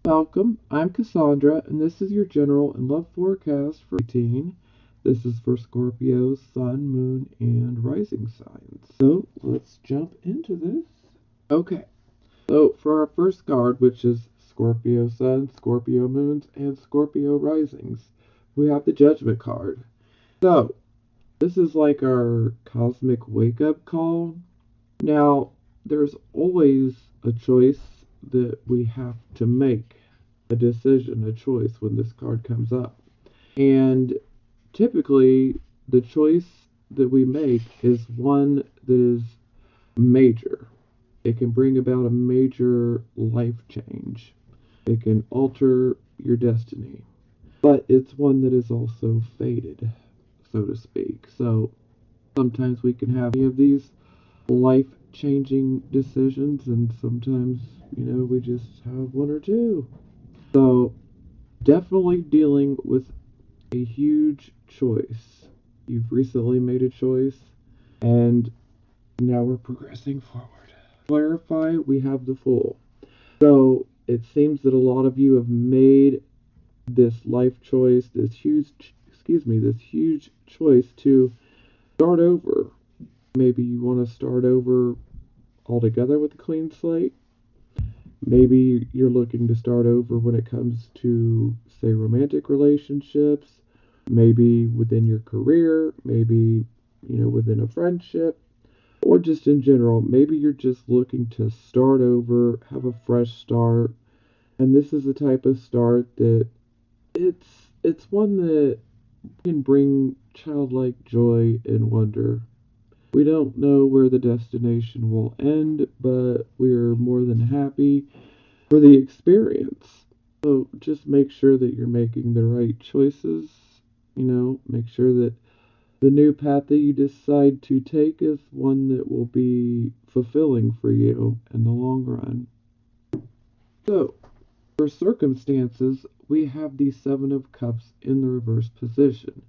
Welcome, I'm Cassandra, and this is your general and love forecast for 18. This is for Scorpio, Sun, Moon, and Rising signs. So let's jump into this. Okay, so for our first card, which is Scorpio Sun, Scorpio Moons, and Scorpio Risings, we have the Judgment card. So this is like our cosmic wake up call. Now, there's always a choice that we have to make, a decision, a choice when this card comes up. And typically, the choice that we make is one that is major. It can bring about a major life change, it can alter your destiny, but it's one that is also fated, so to speak. So sometimes we can have any of these life changing decisions, and sometimes, we just have one or two. So, definitely dealing with a huge choice. You've recently made a choice, and now we're progressing forward. Clarify, we have the Fool. So, it seems that a lot of you have made this life choice, this huge choice to start over. Maybe you want to start over altogether with a clean slate. Maybe you're looking to start over when it comes to, say, romantic relationships, maybe within your career, maybe, within a friendship, or just in general. Maybe you're just looking to start over, have a fresh start. And this is the type of start that it's one that can bring childlike joy and wonder. We don't know where the destination will end, but we're more than happy for the experience. So just make sure that you're making the right choices. Make sure that the new path that you decide to take is one that will be fulfilling for you in the long run. So, for circumstances, we have the Seven of Cups in the reverse position.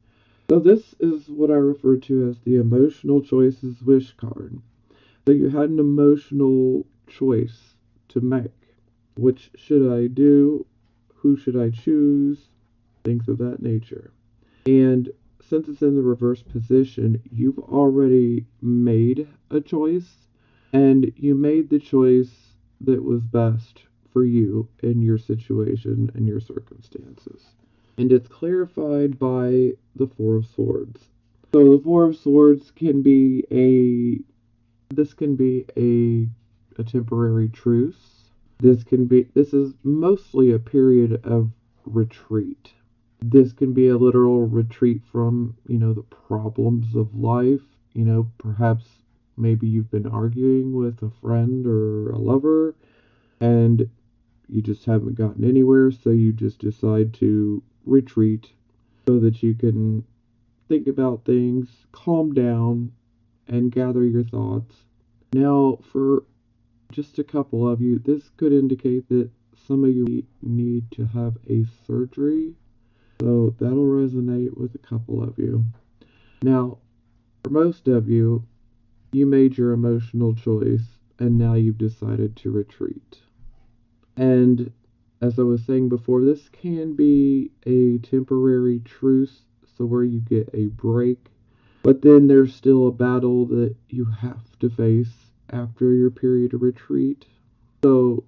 So, this is what I refer to as the emotional choices wish card. So, you had an emotional choice to make. Which should I do? Who should I choose? Things of that nature. And since it's in the reverse position, you've already made a choice, and you made the choice that was best for you in your situation and your circumstances. And it's clarified by the Four of Swords. So the Four of Swords can be a temporary truce. This is mostly a period of retreat. This can be a literal retreat from, the problems of life. Perhaps maybe you've been arguing with a friend or a lover, and you just haven't gotten anywhere, so you just decide to retreat so that you can think about things, calm down, and gather your thoughts. Now, for just a couple of you, this could indicate that some of you need to have a surgery. So that'll resonate with a couple of you. Now, for most of you, you made your emotional choice and now you've decided to retreat. And as I was saying before, this can be a temporary truce, so where you get a break, but then there's still a battle that you have to face after your period of retreat. So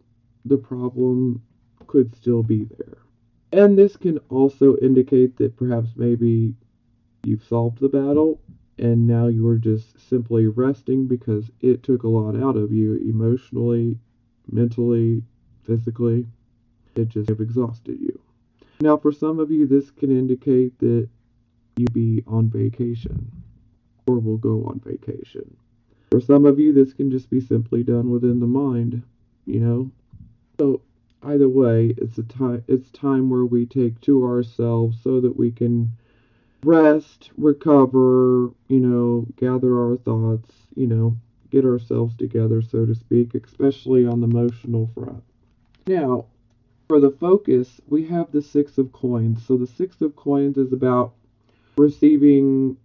the problem could still be there. And this can also indicate that perhaps maybe you've solved the battle and now you're just simply resting because it took a lot out of you emotionally, mentally, physically. It just have exhausted you. Now, for some of you, this can indicate that you be on vacation or will go on vacation. For some of you, this can just be simply done within the mind, you know? So either way, it's time where we take to ourselves so that we can rest, recover, gather our thoughts, get ourselves together, so to speak, especially on the emotional front. Now, for the focus, we have the Six of Coins. So the Six of Coins is about receiving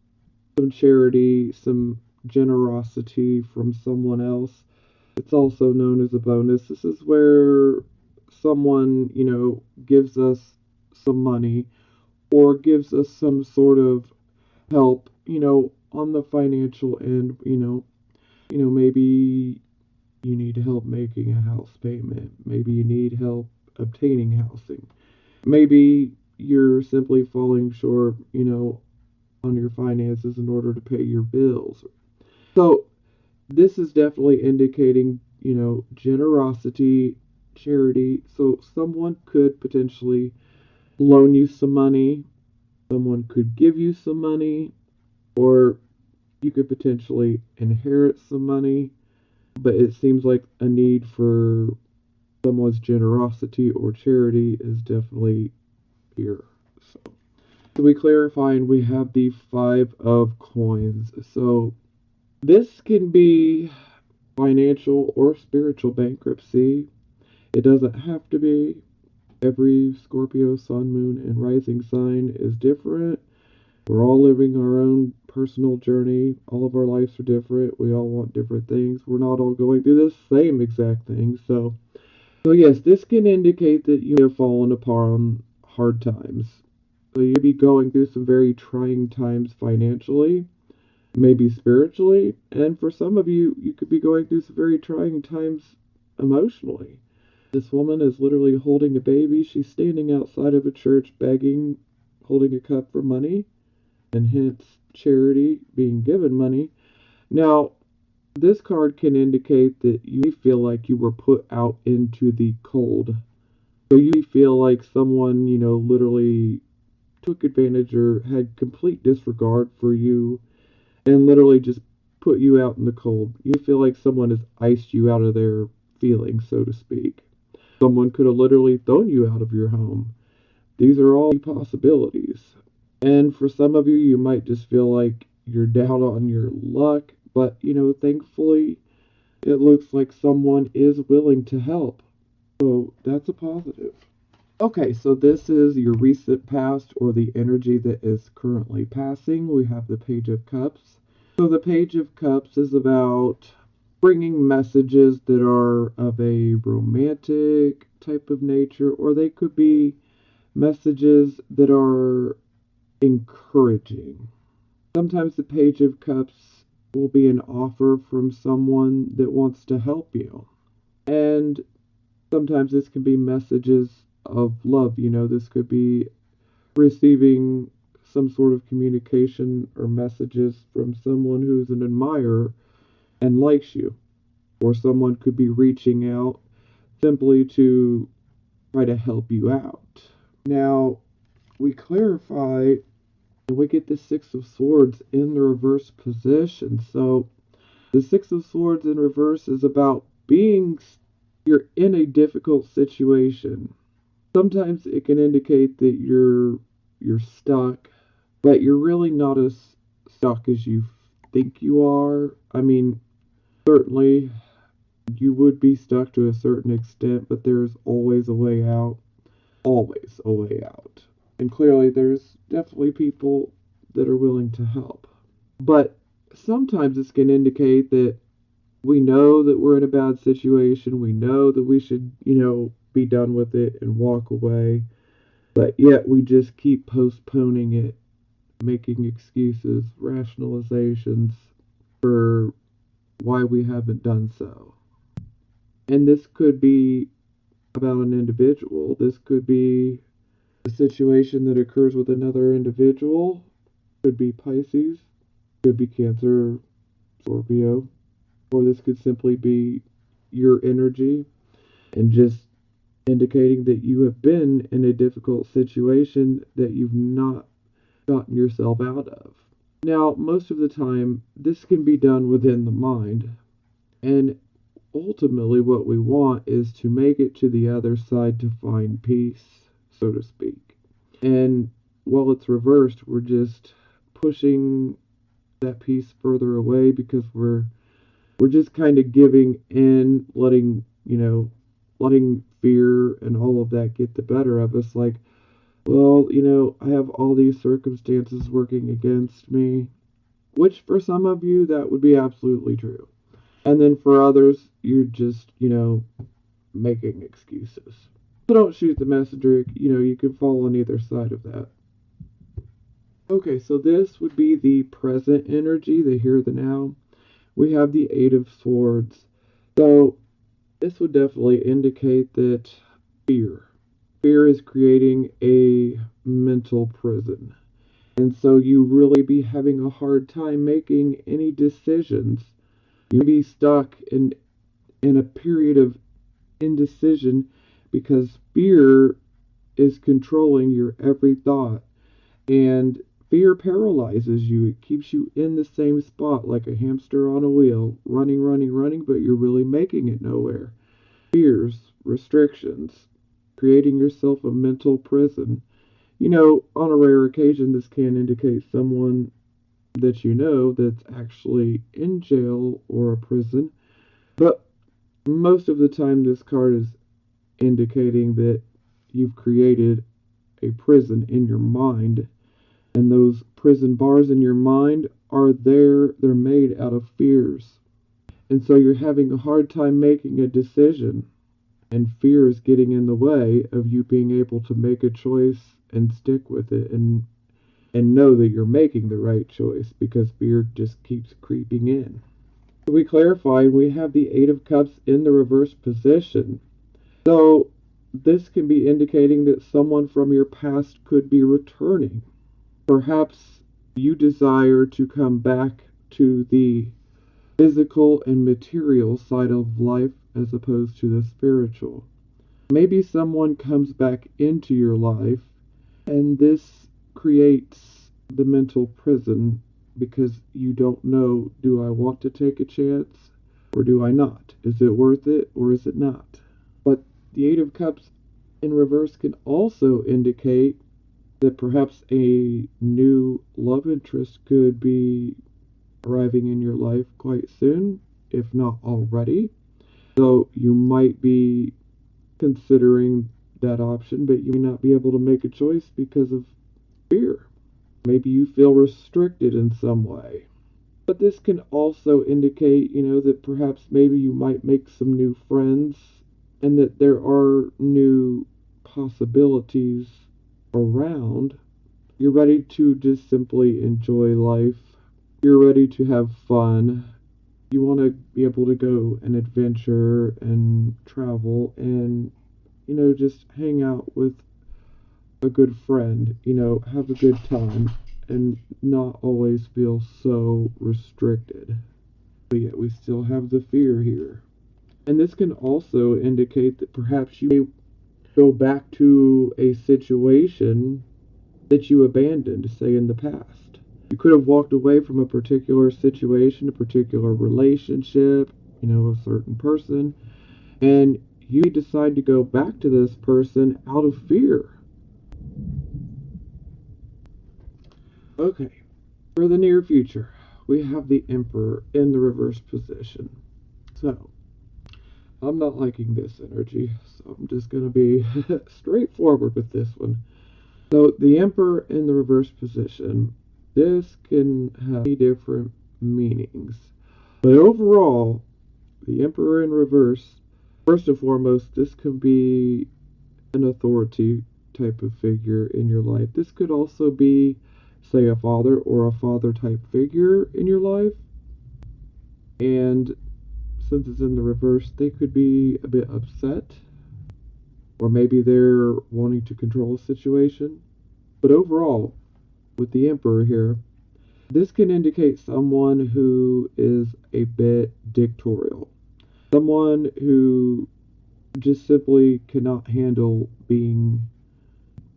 some charity, some generosity from someone else. It's also known as a bonus. This is where someone, gives us some money or gives us some sort of help, on the financial end, maybe you need help making a house payment. Maybe you need help obtaining housing. Maybe you're simply falling short, on your finances in order to pay your bills. So this is definitely indicating, generosity, charity. So someone could potentially loan you some money, someone could give you some money, or you could potentially inherit some money. But it seems like a need for someone's generosity or charity is definitely here. So we clarify and we have the Five of Coins. So this can be financial or spiritual bankruptcy. It doesn't have to be. Every Scorpio, Sun, Moon, and Rising sign is different. We're all living our own personal journey. All of our lives are different. We all want different things. We're not all going through the same exact thing. So yes, this can indicate that you have fallen upon hard times. So you may be going through some very trying times financially, maybe spiritually, and for some of you, you could be going through some very trying times emotionally. This woman is literally holding a baby. She's standing outside of a church begging, holding a cup for money, and hence charity, being given money. Now, this card can indicate that you feel like you were put out into the cold. So you feel like someone, literally took advantage or had complete disregard for you and literally just put you out in the cold. You feel like someone has iced you out of their feelings, so to speak. Someone could have literally thrown you out of your home. These are all possibilities. And for some of you, you might just feel like you're down on your luck, but thankfully, it looks like someone is willing to help. So that's a positive. Okay, so this is your recent past or the energy that is currently passing. We have the Page of Cups. So the Page of Cups is about bringing messages that are of a romantic type of nature, or they could be messages that are encouraging. Sometimes the Page of Cups will be an offer from someone that wants to help you. And sometimes this can be messages of love. This could be receiving some sort of communication or messages from someone who's an admirer and likes you. Or someone could be reaching out simply to try to help you out. Now, we clarify and we get the Six of Swords in the reverse position. So, the Six of Swords in reverse is about you're in a difficult situation. Sometimes it can indicate that you're stuck, but you're really not as stuck as you think you are. I mean, certainly you would be stuck to a certain extent, but there's always a way out. Always a way out. And clearly there's definitely people that are willing to help. But sometimes this can indicate that we know that we're in a bad situation. We know that we should, be done with it and walk away. But yet we just keep postponing it, making excuses, rationalizations for why we haven't done so. And this could be about an individual. This could be a situation that occurs with another individual. Could be Pisces, could be Cancer, Scorpio, or this could simply be your energy and just indicating that you have been in a difficult situation that you've not gotten yourself out of. Now, most of the time, this can be done within the mind, and ultimately, what we want is to make it to the other side to find peace, so to speak. And while it's reversed, we're just pushing that peace further away because we're just kind of giving in, letting fear and all of that get the better of us. Like, well, I have all these circumstances working against me, which for some of you, that would be absolutely true. And then for others, you're just, making excuses. So don't shoot the messenger. You can fall on either side of that. Okay, so this would be the present energy, the here, the now. We have the Eight of Swords. So this would definitely indicate that fear. Fear is creating a mental prison. And so you really be having a hard time making any decisions. You may be stuck in a period of indecision because fear is controlling your every thought. And fear paralyzes you. It keeps you in the same spot like a hamster on a wheel, running, running, running, but you're really making it nowhere. Fears, restrictions, creating yourself a mental prison. On a rare occasion, this can indicate someone that you know that's actually in jail or a prison. But most of the time, this card is indicating that you've created a prison in your mind. And those prison bars in your mind are there, they're made out of fears. And so you're having a hard time making a decision. And fear is getting in the way of you being able to make a choice and stick with it and know that you're making the right choice because fear just keeps creeping in. So we clarify we have the Eight of Cups in the reverse position. So this can be indicating that someone from your past could be returning. Perhaps you desire to come back to the physical and material side of life as opposed to the spiritual. Maybe someone comes back into your life, and this creates the mental prison because you don't know, do I want to take a chance or do I not? Is it worth it or is it not? But the Eight of Cups in reverse can also indicate that perhaps a new love interest could be arriving in your life quite soon, if not already. So you might be considering that option, but you may not be able to make a choice because of fear. Maybe you feel restricted in some way. But this can also indicate, that perhaps maybe you might make some new friends and that there are new possibilities around. You're ready to just simply enjoy life. You're ready to have fun. You want to be able to go and adventure and travel and, just hang out with a good friend, have a good time and not always feel so restricted. But yet we still have the fear here. And this can also indicate that perhaps you may go back to a situation that you abandoned, say, in the past. You could have walked away from a particular situation, a particular relationship, a certain person, and you decide to go back to this person out of fear. Okay, for the near future, we have the Emperor in the reverse position. So, I'm not liking this energy, so I'm just going to be straightforward with this one. So the Emperor in the reverse position, this can have many different meanings. But overall, the Emperor in reverse, first and foremost, this can be an authority type of figure in your life. This could also be, say, a father or a father type figure in your life. And since it's in the reverse, they could be a bit upset. Or maybe they're wanting to control a situation. But overall, with the Emperor here, this can indicate someone who is a bit dictatorial. Someone who just simply cannot handle being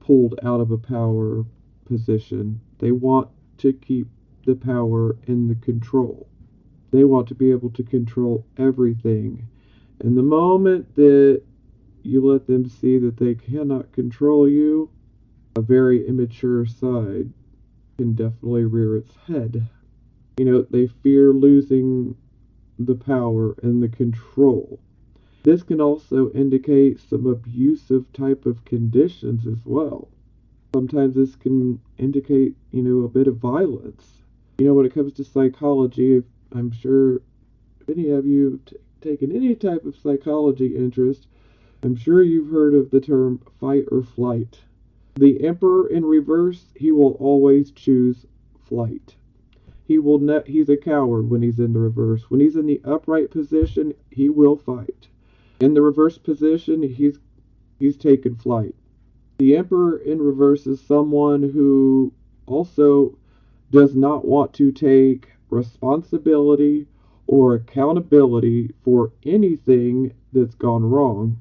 pulled out of a power position. They want to keep the power in the control. They want to be able to control everything. And the moment that you let them see that they cannot control you, a very immature side can definitely rear its head. They fear losing the power and the control. This can also indicate some abusive type of conditions as well. Sometimes this can indicate, a bit of violence. When it comes to psychology, I'm sure if any of you taken any type of psychology interest, I'm sure you've heard of the term fight or flight. The Emperor in reverse, he will always choose flight. He's a coward when he's in the reverse. When he's in the upright position, he will fight. In the reverse position, he's taken flight. The Emperor in reverse is someone who also does not want to take responsibility or accountability for anything that's gone wrong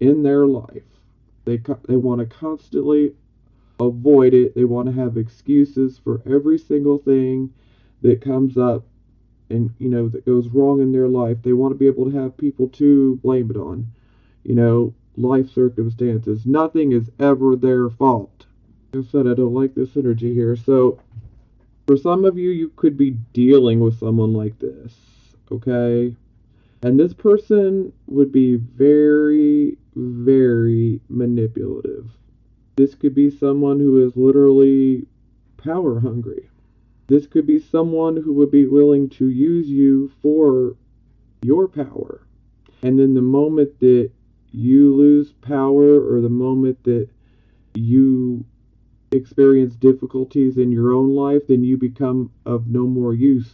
in their life. They want to constantly avoid it. They want to have excuses for every single thing that comes up and that goes wrong in their life. They want to be able to have people to blame it on. Life circumstances. Nothing is ever their fault. Like I said, I don't like this energy here. So for some of you, you could be dealing with someone like this, okay? And this person would be very, very manipulative. This could be someone who is literally power hungry. This could be someone who would be willing to use you for your power. And then the moment that you lose power or the moment that you experience difficulties in your own life, then you become of no more use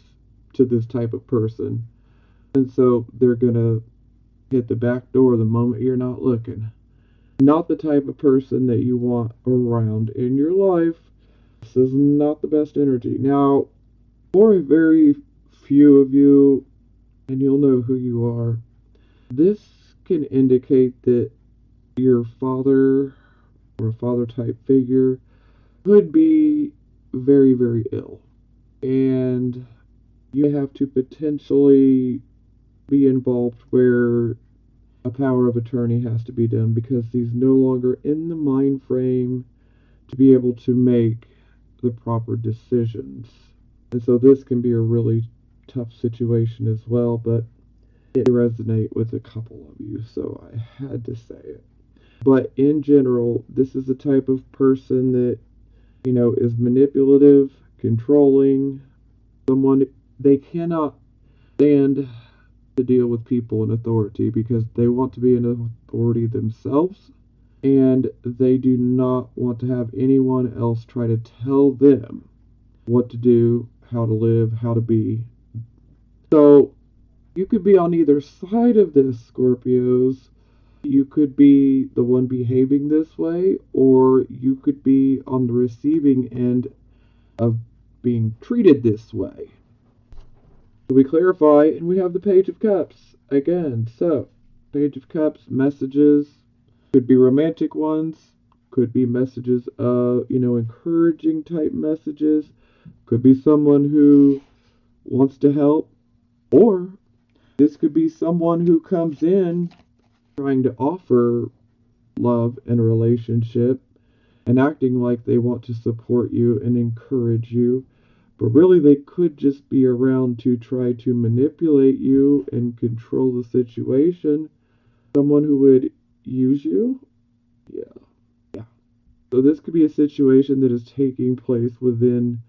to this type of person. And so they're going to hit the back door the moment you're not looking. Not the type of person that you want around in your life. This is not the best energy. Now, for a very few of you, and you'll know who you are, this can indicate that your father or a father type figure could be very, very ill. And you have to potentially be involved where a power of attorney has to be done because he's no longer in the mind frame to be able to make the proper decisions. And so this can be a really tough situation as well, but it resonate with a couple of you, so I had to say it. But in general, this is the type of person that, is manipulative, controlling, someone they cannot stand to deal with people in authority because they want to be an authority themselves and they do not want to have anyone else try to tell them what to do, how to live, how to be. So you could be on either side of this, Scorpios. You could be the one behaving this way, or you could be on the receiving end of being treated this way. So we clarify, and we have the Page of Cups again. So, Page of Cups, messages, could be romantic ones, could be messages of, encouraging type messages, could be someone who wants to help, or this could be someone who comes in trying to offer love and a relationship and acting like they want to support you and encourage you. But really, they could just be around to try to manipulate you and control the situation. Someone who would use you? Yeah. Yeah. So this could be a situation that is taking place within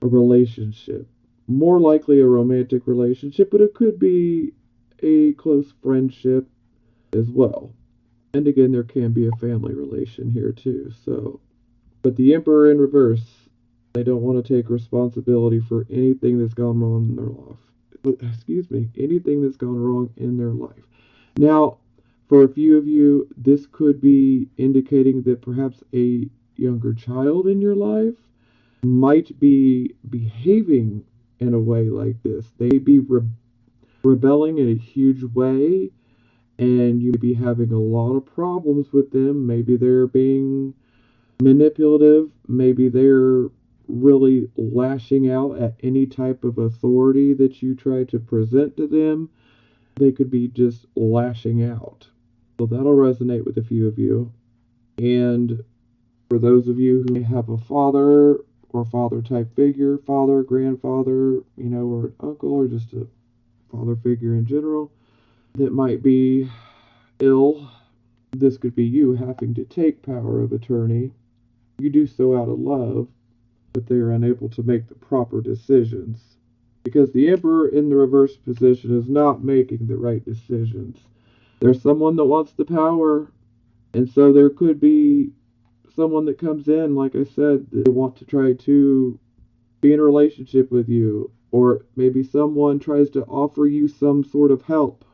a relationship. More likely a romantic relationship, but it could be a close friendship as well. And again, there can be a family relation here too. So, but the Emperor in reverse, they don't want to take responsibility for anything that's gone wrong in their life. Anything that's gone wrong in their life. Now, for a few of you, this could be indicating that perhaps a younger child in your life might be behaving in a way like this. They may be rebelling in a huge way, and you may be having a lot of problems with them. Maybe they're being manipulative. Maybe they're really lashing out at any type of authority that you try to present to them. They could be just lashing out. So that'll resonate with a few of you. And for those of you who may have a father or father type figure, father, grandfather, or an uncle, or just a father figure in general, that might be ill, this could be you having to take power of attorney. You do so out of love, but they are unable to make the proper decisions. Because the Emperor in the reverse position is not making the right decisions. There's someone that wants the power, and so there could be someone that comes in, like I said, they want to try to be in a relationship with you, or maybe someone tries to offer you some sort of help.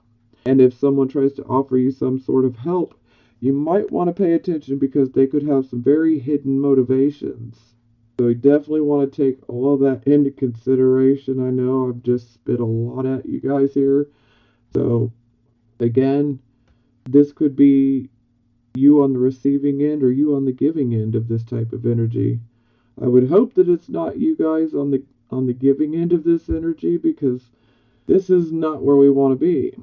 And if someone tries to offer you some sort of help, you might want to pay attention because they could have some very hidden motivations. So you definitely want to take all of that into consideration. I know I've just spit a lot at you guys here. So again, this could be you on the receiving end or you on the giving end of this type of energy. I would hope that it's not you guys on the giving end of this energy, because this is not where we want to be.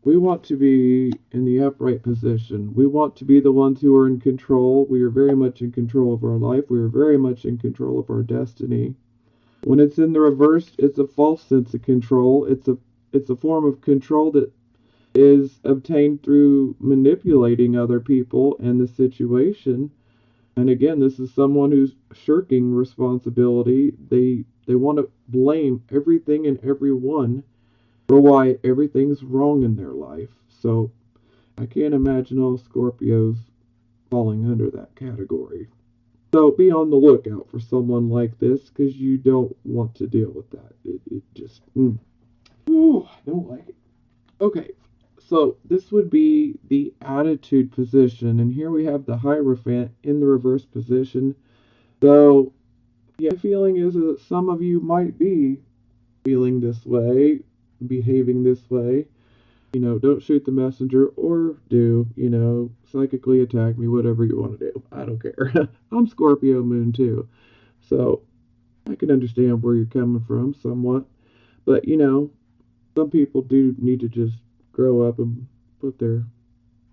We want to be in the upright position. We want to be the ones who are in control. We are very much in control of our life. We are very much in control of our destiny. When it's in the reverse, it's a false sense of control. It's a form of control that is obtained through manipulating other people and the situation. And again, this is someone who's shirking responsibility. They want to blame everything and everyone for why everything's wrong in their life. So I can't imagine all Scorpios falling under that category. So be on the lookout for someone like this, because you don't want to deal with that. It just, ooh, I don't like it. Okay, so this would be the attitude position, and here we have the Hierophant in the reverse position. So, yeah, my feeling is that some of you might be feeling this way, behaving this way. Don't shoot the messenger, or do, psychically attack me, whatever you want to do. I don't care. I'm Scorpio moon too. So I can understand where you're coming from somewhat. But, some people do need to just grow up and put their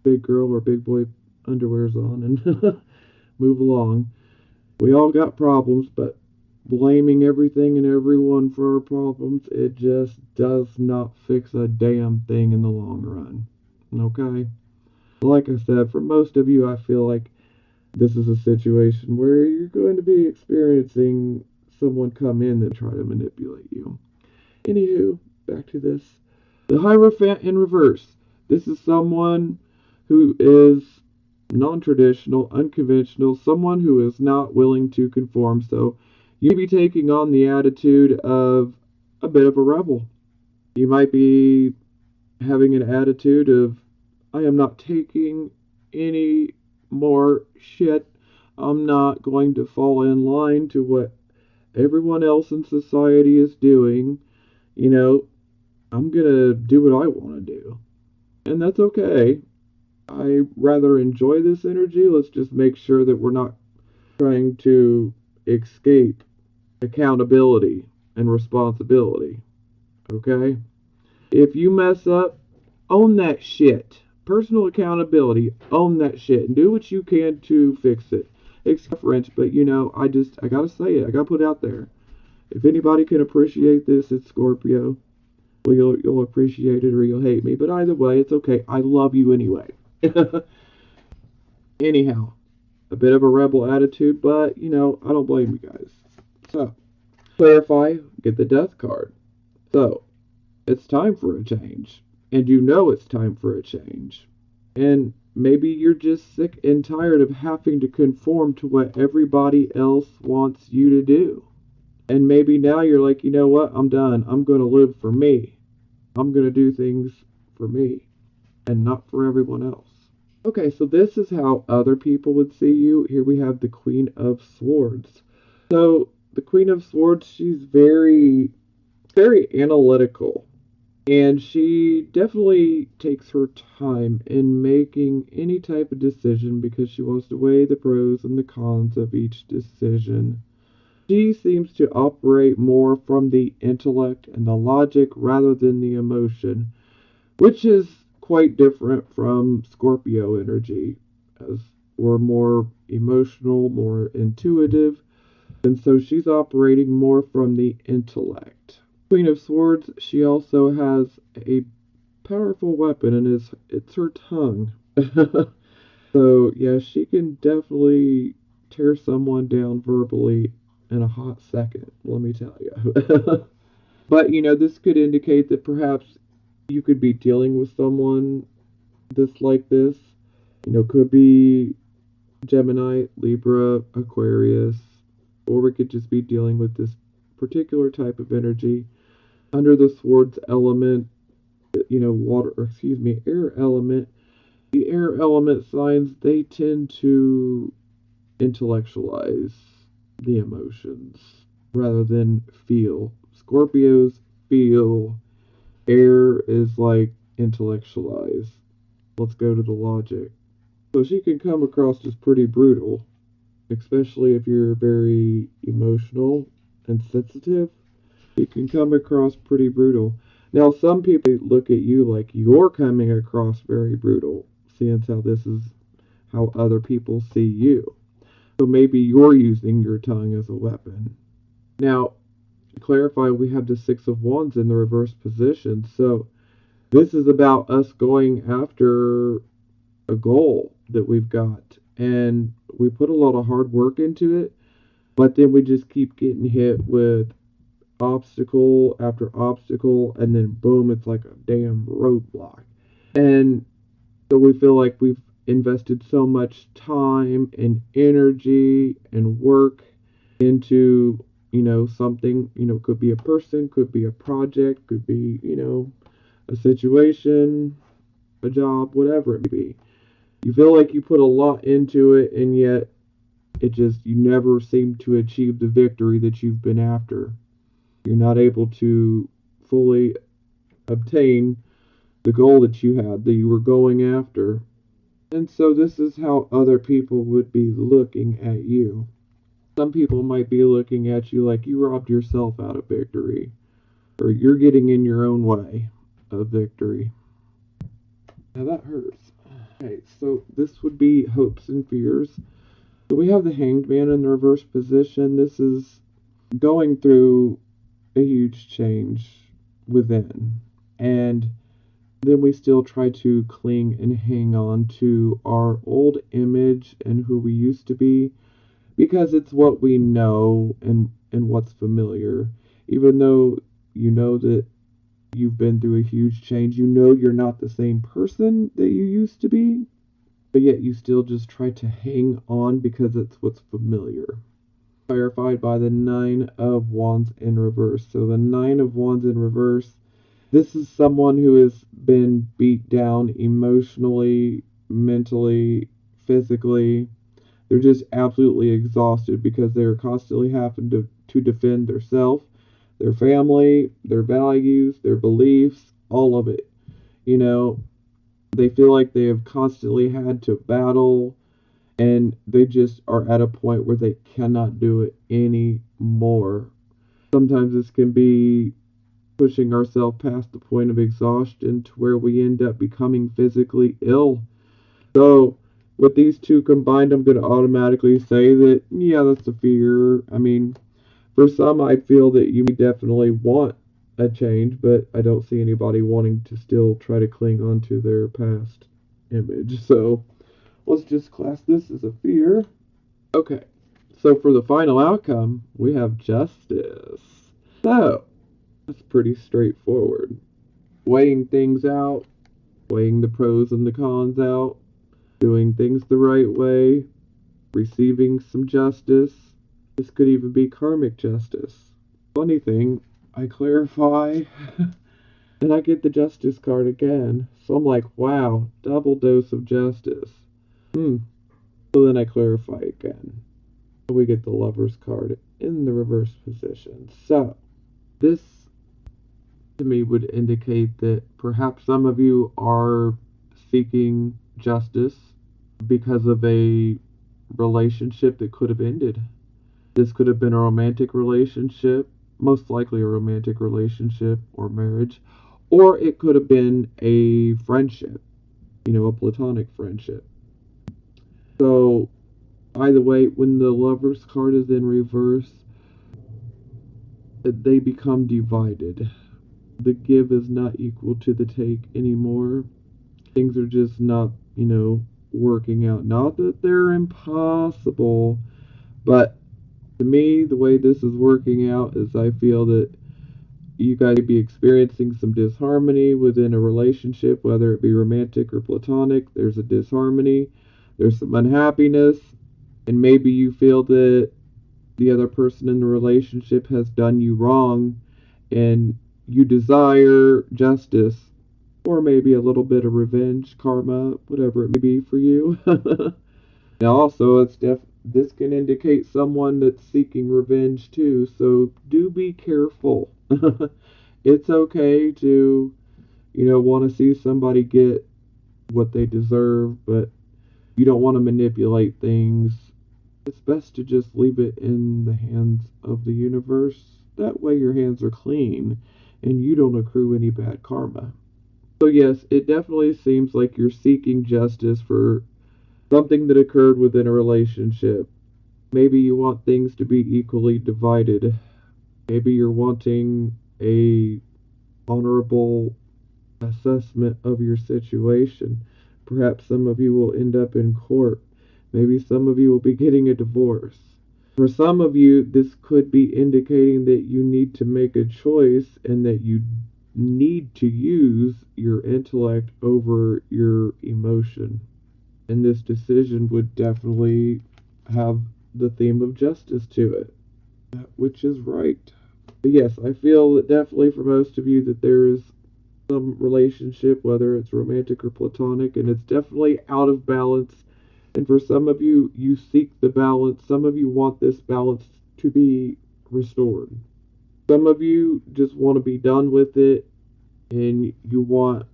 big girl or big boy underwears on and move along. We all got problems, but blaming everything and everyone for our problems, it just does not fix a damn thing in the long run. Okay? Like I said, for most of you, I feel like this is a situation where you're going to be experiencing someone come in that try to manipulate you. Anywho, back to this. The Hierophant in reverse. This is someone who is non-traditional, unconventional, someone who is not willing to conform. So you may be taking on the attitude of a bit of a rebel. You might be having an attitude of, I am not taking any more shit. I'm not going to fall in line to what everyone else in society is doing. I'm going to do what I want to do. And that's okay. I rather enjoy this energy. Let's just make sure that we're not trying to escape accountability and responsibility. Okay? If you mess up, own that shit. Personal accountability, own that shit, and do what you can to fix it. Except French, but I gotta say it. I gotta put it out there. If anybody can appreciate this, it's Scorpio. Well, you'll appreciate it or you'll hate me, but either way, it's okay. I love you anyway. Anyhow, a bit of a rebel attitude, but I don't blame you guys. So, clarify, get the death card. So, it's time for a change. And it's time for a change. And maybe you're just sick and tired of having to conform to what everybody else wants you to do. And maybe now you're like, you know what? I'm done. I'm going to live for me. I'm going to do things for me and not for everyone else. Okay, so this is how other people would see you. Here we have the Queen of Swords. So the Queen of Swords, she's very, very analytical. And she definitely takes her time in making any type of decision because she wants to weigh the pros and the cons of each decision. She seems to operate more from the intellect and the logic rather than the emotion, which is quite different from Scorpio energy, as we're more emotional, more intuitive, and so she's operating more from the intellect. Queen of Swords, she also has a powerful weapon, and it's her tongue. So yeah, she can definitely tear someone down verbally in a hot second, let me tell you. But this could indicate that perhaps you could be dealing with someone this like this. Could be Gemini, Libra, Aquarius, or we could just be dealing with this particular type of energy. Under the swords element, water, or excuse me, air element. The air element signs, they tend to intellectualize the emotions rather than feel. Scorpios feel. Air is like intellectualize. Let's go to the logic. So she can come across as pretty brutal, especially if you're very emotional and sensitive. You can come across pretty brutal. Now, some people look at you like you're coming across very brutal, seeing how this is how other people see you. So maybe you're using your tongue as a weapon. Now, to clarify, we have the Six of Wands in the reverse position. So this is about us going after a goal that we've got. And we put a lot of hard work into it, but then we just keep getting hit with obstacle after obstacle, and then boom, it's like a damn roadblock. And so we feel like we've invested so much time and energy and work into, something, could be a person, could be a project, could be, a situation, a job, whatever it may be. You feel like you put a lot into it, and yet you never seem to achieve the victory that you've been after. You're not able to fully obtain the goal that you had, that you were going after. And so this is how other people would be looking at you. Some people might be looking at you like you robbed yourself out of victory, or you're getting in your own way of victory. Now that hurts. Okay, so this would be hopes and fears. So we have the Hanged Man in the reverse position. This is going through a huge change within. And then we still try to cling and hang on to our old image and who we used to be because it's what we know and what's familiar. Even though you know that you've been through a huge change, you're not the same person that you used to be, but yet you still just try to hang on because it's what's familiar. Clarified by the Nine of Wands in reverse. So the Nine of Wands in reverse, this is someone who has been beat down emotionally, mentally, physically. They're just absolutely exhausted because they're constantly having to defend their self, their family, their values, their beliefs, all of it. They feel like they have constantly had to battle, and they just are at a point where they cannot do it anymore. Sometimes this can be pushing ourselves past the point of exhaustion to where we end up becoming physically ill. So, with these two combined, I'm going to automatically say that, yeah, that's a fear. I mean, for some, I feel that you definitely want a change, but I don't see anybody wanting to still try to cling on to their past image. So, let's just class this as a fear. Okay, so for the final outcome, we have justice. So, that's pretty straightforward. Weighing things out, weighing the pros and the cons out, doing things the right way, receiving some justice. This could even be karmic justice. Funny thing, I clarify, and I get the justice card again. So I'm like, wow, double dose of justice. So then I clarify again. We get the Lover's card in the reverse position. So, this to me would indicate that perhaps some of you are seeking justice because of a relationship that could have ended. This could have been a romantic relationship, most likely a romantic relationship or marriage, or it could have been a friendship, a platonic friendship. So, either way, when the Lover's card is in reverse, they become divided. The give is not equal to the take anymore. Things are just not, working out. Not that they're impossible, but to me, the way this is working out is I feel that You guys may be experiencing some disharmony within a relationship, whether it be romantic or platonic. There's a disharmony, there's some unhappiness, and maybe you feel that the other person in the relationship has done you wrong and you desire justice or maybe a little bit of revenge, karma, whatever it may be for you. Now, also, this can indicate someone that's seeking revenge too, so do be careful. It's okay to, want to see somebody get what they deserve, but you don't want to manipulate things. It's best to just leave it in the hands of the universe. That way, your hands are clean and you don't accrue any bad karma. So, yes, it definitely seems like you're seeking justice for something that occurred within a relationship. Maybe you want things to be equally divided. Maybe you're wanting a honorable assessment of your situation. Perhaps some of you will end up in court. Maybe some of you will be getting a divorce. For some of you, this could be indicating that you need to make a choice and that you need to use your intellect over your emotion. And this decision would definitely have the theme of justice to it, which is right. But yes, I feel that definitely for most of you that there is some relationship, whether it's romantic or platonic, and it's definitely out of balance. And for some of you, you seek the balance. Some of you want this balance to be restored. Some of you just want to be done with it, and you want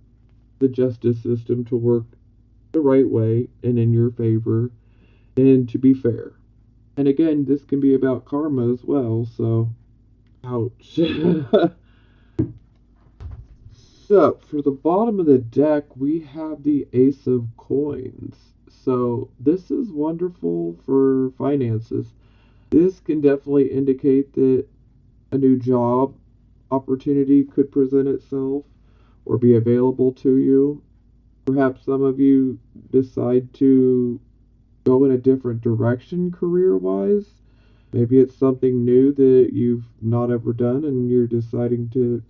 the justice system to work the right way and in your favor and to be fair. And again, this can be about karma as well, so ouch. So, for the bottom of the deck, we have the Ace of Coins. So, this is wonderful for finances. This can definitely indicate that a new job opportunity could present itself or be available to you. Perhaps some of you decide to go in a different direction career wise. Maybe it's something new that you've not ever done and you're deciding to,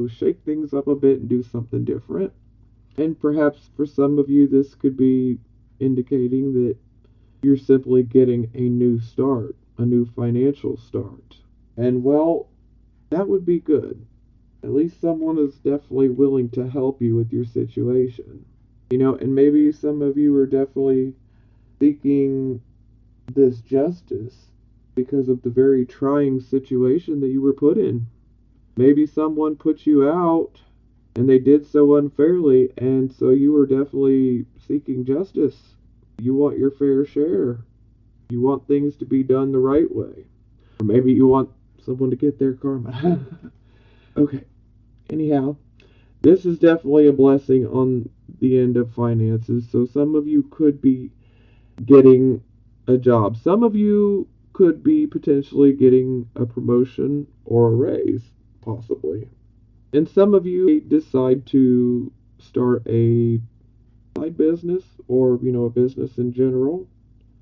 shake things up a bit and do something different. And perhaps for some of you, this could be indicating that you're simply getting a new start, a new financial start. And well, that would be good. At least someone is definitely willing to help you with your situation. And maybe some of you are definitely seeking this justice because of the very trying situation that you were put in. Maybe someone put you out and they did so unfairly, and so you were definitely seeking justice. You want your fair share. You want things to be done the right way. Or maybe you want someone to get their karma. Okay, anyhow, this is definitely a blessing on the end of finances. So some of you could be getting a job. Some of you could be potentially getting a promotion or a raise, possibly. And some of you decide to start a side business or, a business in general.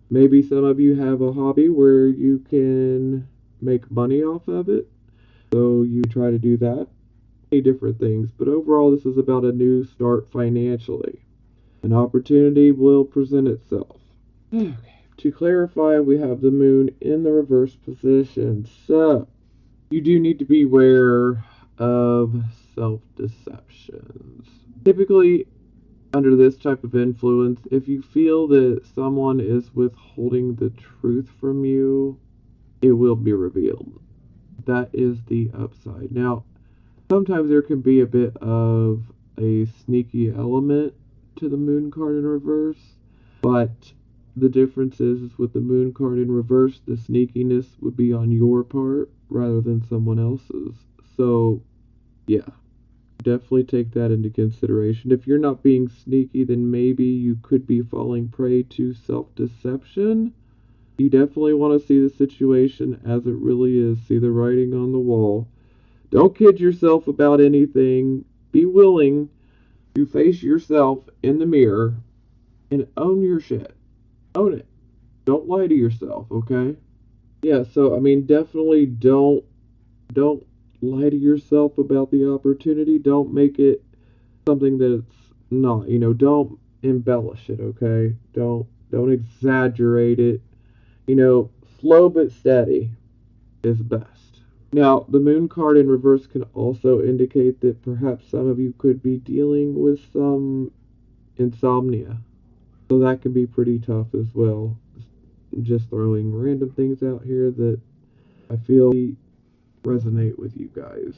Maybe some of you have a hobby where you can make money off of it. So you try to do that. Many different things. But overall, this is about a new start financially. An opportunity will present itself. Okay. To clarify, we have the moon in the reverse position. So, you do need to be aware of self-deceptions. Typically, under this type of influence, if you feel that someone is withholding the truth from you, it will be revealed. That is the upside. Now, sometimes there can be a bit of a sneaky element to the moon card in reverse, but the difference is with the moon card in reverse, the sneakiness would be on your part rather than someone else's. So, yeah, definitely take that into consideration. If you're not being sneaky, then maybe you could be falling prey to self-deception. You definitely want to see the situation as it really is. See the writing on the wall. Don't kid yourself about anything. Be willing to face yourself in the mirror and own your shit. Own it. Don't lie to yourself, okay? Yeah, so I mean definitely don't lie to yourself about the opportunity. Don't make it something that it's not. Don't embellish it, okay? Don't exaggerate it. Slow but steady is best. Now, the moon card in reverse can also indicate that perhaps some of you could be dealing with some insomnia. So that can be pretty tough as well. Just throwing random things out here that I feel resonate with you guys.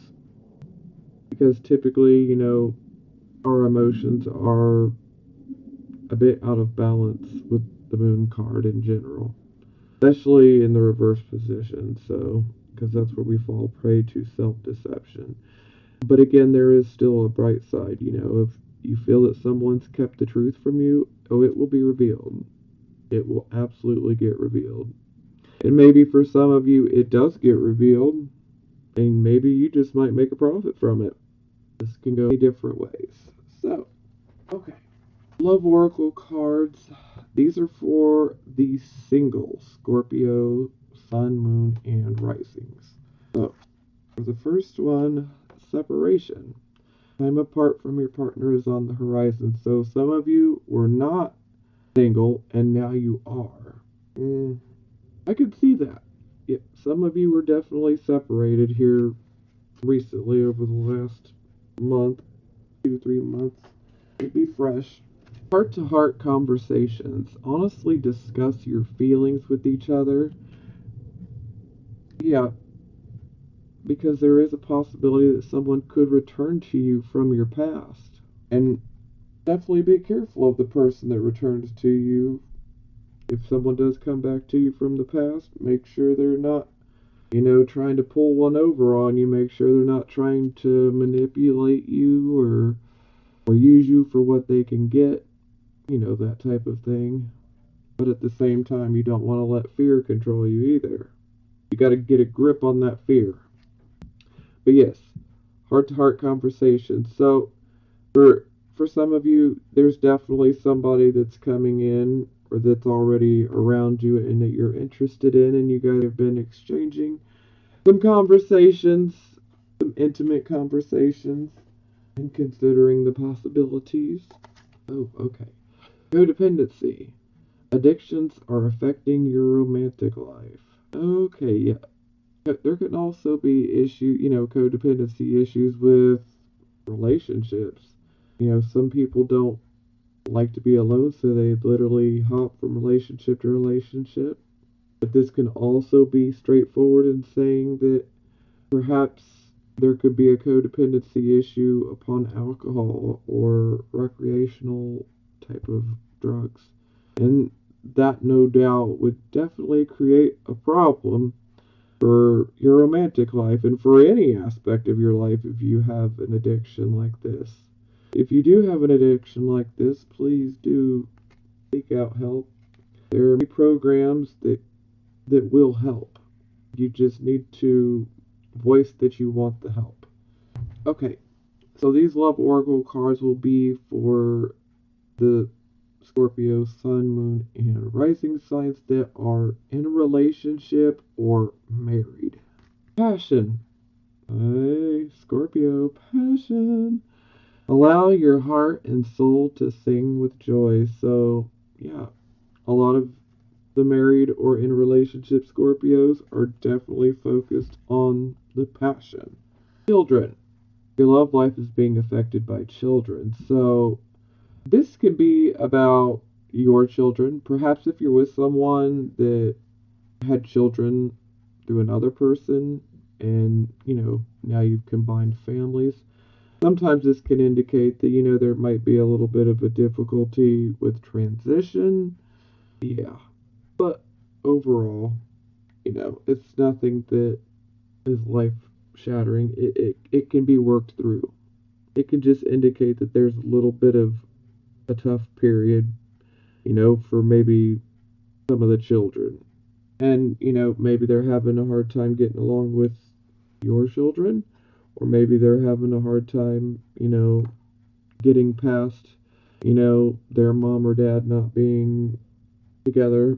Because typically, our emotions are a bit out of balance with the moon card in general, especially in the reverse position. So, because that's where we fall prey to self deception. But again, there is still a bright side. If you feel that someone's kept the truth from you, oh, it will be revealed. It will absolutely get revealed. And maybe for some of you, it does get revealed, and maybe you just might make a profit from it. This can go many different ways. So, okay. Love Oracle cards. These are for the single Scorpio, Sun, Moon, and Risings. So, for the first one, separation. Time apart from your partner is on the horizon. So, some of you were not single, and now you are. I could see that. Yeah, some of you were definitely separated here recently over the last month, 2, 3 months. It'd be fresh. Heart to heart conversations. Honestly discuss your feelings with each other. Yeah, because there is a possibility that someone could return to you from your past. And definitely be careful of the person that returns to you. If someone does come back to you from the past, make sure they're not trying to pull one over on you. Make sure they're not trying to manipulate you or use you for what they can get, that type of thing. But at the same time, you don't want to let fear control you either. You got to get a grip on that fear. But yes, heart to heart conversation. So for some of you, there's definitely somebody that's coming in or that's already around you and that you're interested in, and you guys have been exchanging some conversations, some intimate conversations, and considering the possibilities. Oh, okay. Codependency. Addictions are affecting your romantic life. Okay, yeah. There can also be codependency issues with relationships. Some people don't like to be alone, so they literally hop from relationship to relationship. But this can also be straightforward in saying that perhaps there could be a codependency issue upon alcohol or recreational type of drugs. And that no doubt would definitely create a problem for your romantic life and for any aspect of your life if you have an addiction like this. If you do have an addiction like this, please do seek out help. There are many programs that will help. You just need to voice that you want the help. Okay, so these love oracle cards will be for the Scorpio, Sun, Moon, and Rising signs that are in a relationship or married. Passion. Hey, Scorpio, passion. Allow your heart and soul to sing with joy. So, yeah, a lot of the married or in relationship Scorpios are definitely focused on the passion. Children. Your love life is being affected by children. So, this could be about your children. Perhaps if you're with someone that had children through another person and, now you've combined families. Sometimes this can indicate that, there might be a little bit of a difficulty with transition. Yeah. But overall, it's nothing that is life shattering. It can be worked through. It can just indicate that there's a little bit of a tough period, for maybe some of the children. And, maybe they're having a hard time getting along with your children, or maybe they're having a hard time, getting past, their mom or dad not being together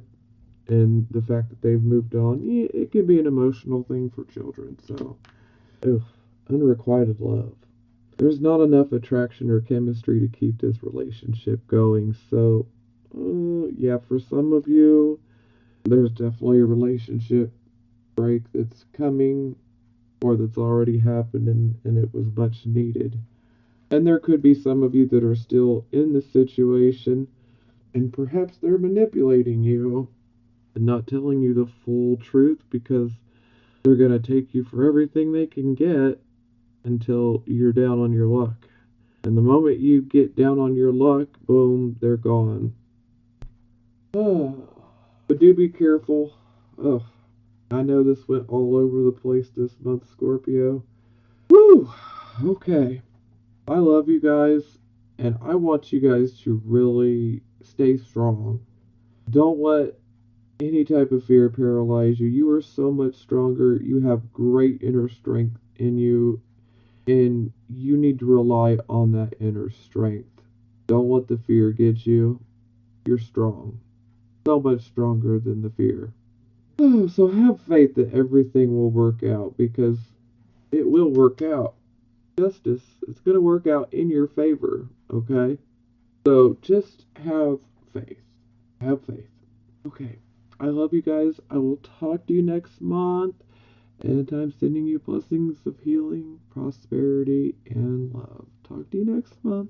and the fact that they've moved on. Yeah, it can be an emotional thing for children. So, ugh. unrequited love. There's not enough attraction or chemistry to keep this relationship going. So, yeah, for some of you, there's definitely a relationship break that's coming or that's already happened and it was much needed. And there could be some of you that are still in the situation and perhaps they're manipulating you and not telling you the full truth because they're going to take you for everything they can get until you're down on your luck. And the moment you get down on your luck, boom, they're gone. But do be careful. Oh, I know this went all over the place this month, Scorpio. Woo! Okay. I love you guys, and I want you guys to really stay strong. Don't let any type of fear paralyze you. You are so much stronger. You have great inner strength in you, and you need to rely on that inner strength. Don't let the fear get you. You're strong. So much stronger than the fear. So have faith that everything will work out because it will work out. Justice, it's going to work out in your favor, okay? So just have faith. Have faith. Okay. I love you guys. I will talk to you next month. And I'm sending you blessings of healing, prosperity, and love. Talk to you next month.